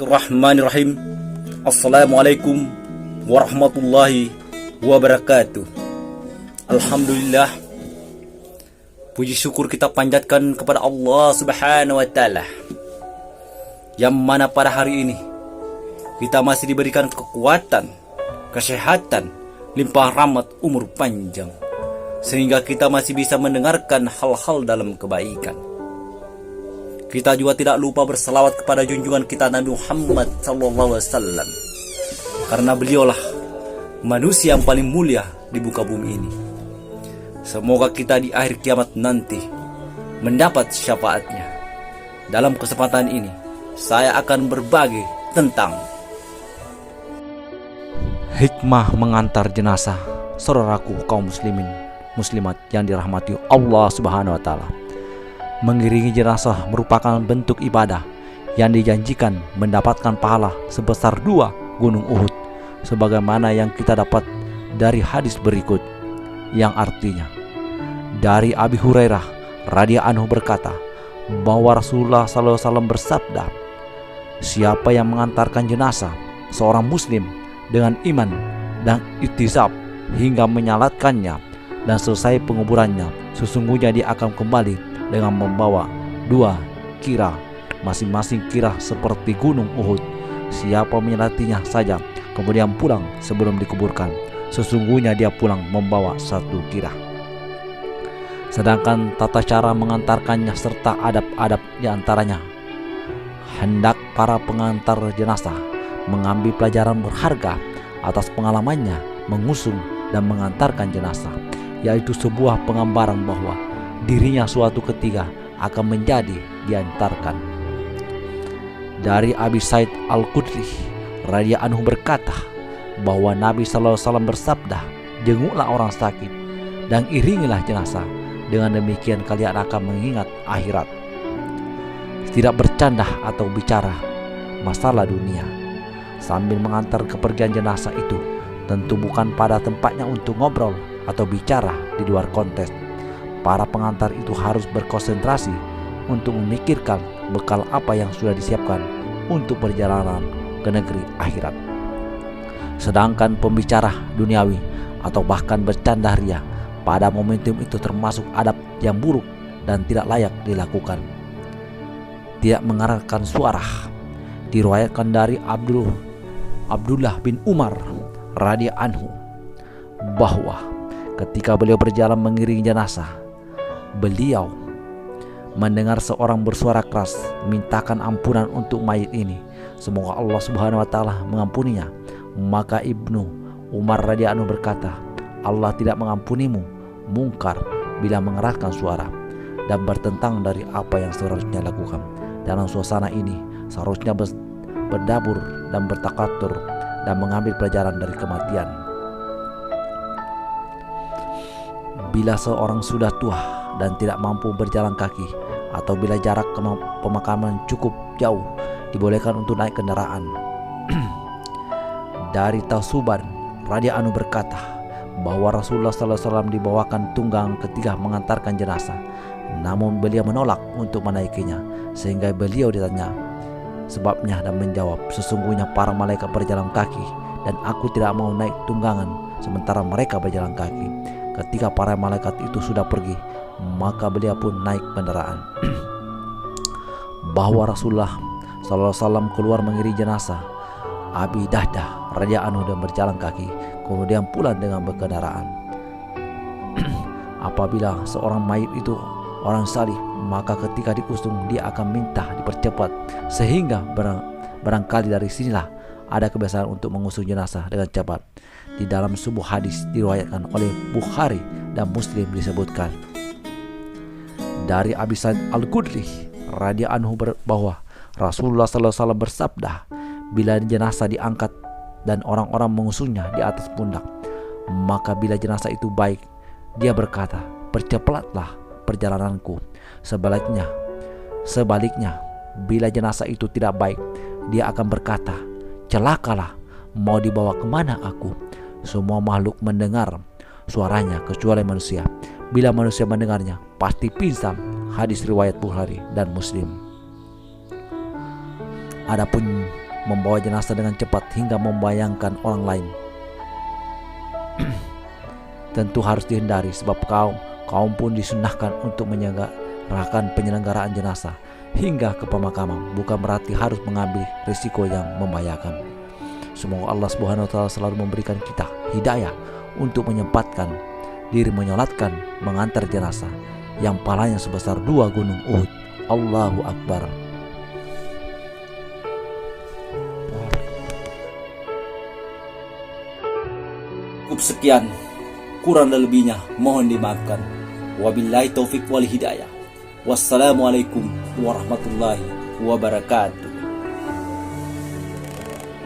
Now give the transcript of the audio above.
Bismillahirrahmanirrahim. Assalamualaikum warahmatullahi wabarakatuh. Alhamdulillah, puji syukur kita panjatkan kepada Allah Subhanahu wa Ta'ala, yang mana pada hari ini kita masih diberikan kekuatan, kesehatan, limpah rahmat, umur panjang, sehingga kita masih bisa mendengarkan hal-hal dalam kebaikan. Kita juga tidak lupa berselawat kepada junjungan kita Nabi Muhammad SAW, karena beliaulah manusia yang paling mulia di muka bumi ini. Semoga kita di akhir kiamat nanti mendapat syafaatnya. Dalam kesempatan ini saya akan berbagi tentang hikmah mengantar jenazah. Saudaraku kaum muslimin muslimat yang dirahmati Allah Subhanahu wa Ta'ala, mengiringi jenazah merupakan bentuk ibadah yang dijanjikan mendapatkan pahala sebesar 2 gunung Uhud, sebagaimana yang kita dapat dari hadis berikut, yang artinya dari Abi Hurairah radhiyallahu anhu berkata bahwa Rasulullah SAW bersabda, siapa yang mengantarkan jenazah seorang muslim dengan iman dan iktisab hingga menyalatkannya dan selesai penguburannya, sesungguhnya dia akan kembali dengan membawa 2 kira, masing-masing kira seperti gunung Uhud. Siapa menyalatinya saja kemudian pulang sebelum dikuburkan, sesungguhnya dia pulang membawa 1 kira. Sedangkan tata cara mengantarkannya serta adab-adab diantaranya, hendak para pengantar jenazah mengambil pelajaran berharga atas pengalamannya mengusung dan mengantarkan jenazah, yaitu sebuah penggambaran bahwa dirinya suatu ketika akan menjadi diantarkan. Dari Abi Sa'id Al-Khudri radhiyallahu anhu berkata bahwa Nabi SAW bersabda, jenguklah orang sakit dan iringilah jenazah, dengan demikian kalian akan mengingat akhirat. Tidak bercanda atau bicara masalah dunia sambil mengantar kepergian jenazah itu tentu bukan pada tempatnya untuk ngobrol atau bicara di luar konteks. Para pengantar itu harus berkonsentrasi untuk memikirkan bekal apa yang sudah disiapkan untuk perjalanan ke negeri akhirat. Sedangkan pembicara duniawi atau bahkan bercanda ria pada momentum itu termasuk adab yang buruk dan tidak layak dilakukan. Tidak mengarahkan suara. Diriwayatkan dari Abdullah bin Umar radhiyallahu anhu bahwa ketika beliau berjalan mengiringi jenazah, beliau mendengar seorang bersuara keras mintakan ampunan untuk mayit ini, semoga Allah Subhanahu wa Ta'ala mengampuninya. Maka Ibnu Umar radhiyallahu anhu berkata, Allah tidak mengampunimu mungkar bila mengeraskan suara dan bertentang dari apa yang seharusnya lakukan. Dalam suasana ini seharusnya berdabur dan bertakatur dan mengambil pelajaran dari kematian. Bila seorang sudah tua dan tidak mampu berjalan kaki, atau bila jarak ke pemakaman cukup jauh, dibolehkan untuk naik kendaraan. Dari Tausuban radhiyallahu anhu berkata bahwa Rasulullah SAW dibawakan tunggang ketika mengantarkan jenazah, namun beliau menolak untuk menaikinya, sehingga beliau ditanya sebabnya dan menjawab, sesungguhnya para malaikat berjalan kaki dan aku tidak mau naik tunggangan sementara mereka berjalan kaki. Ketika para malaikat itu sudah pergi, maka beliau pun naik kendaraan. Bahwa Rasulullah SAW keluar mengiringi jenazah Abi Dahdah radhiyallahu anhu dan berjalan kaki, kemudian pulang dengan berkendaraan. Apabila seorang mayit itu orang salih, maka ketika diusung dia akan minta dipercepat, sehingga barangkali dari sinilah ada kebiasaan untuk mengusung jenazah dengan cepat. Di dalam sebuah hadis diriwayatkan oleh Bukhari dan Muslim disebutkan dari Abi Sa'id Al-Khudri radhiyallahu anhu bahwa Rasulullah SAW bersabda, bila jenazah diangkat dan orang-orang mengusungnya di atas pundak, maka bila jenazah itu baik, dia berkata, percepatlah perjalananku. Sebaliknya, bila jenazah itu tidak baik, dia akan berkata, celakalah, mau dibawa kemana aku? Semua makhluk mendengar suaranya kecuali manusia. Bila manusia mendengarnya, pasti pingsan. Hadis riwayat Bukhari dan Muslim. Adapun membawa jenazah dengan cepat hingga membayangkan orang lain. Tentu harus dihindari sebab kaum pun disunahkan untuk menyelenggarakan penyelenggaraan jenazah hingga ke pemakaman, bukan berarti harus mengambil risiko yang membahayakan. Semoga Allah Subhanahu wa taala selalu memberikan kita hidayah untuk menyempatkan diri menyolatkan mengantar jenazah yang pahalanya sebesar 2 gunung Uhud. Allahu Akbar. Cukup sekian, kurang dan lebihnya mohon dimaafkan. Wabillahi taufik wal hidayah. Wassalamualaikum warahmatullahi wabarakatuh.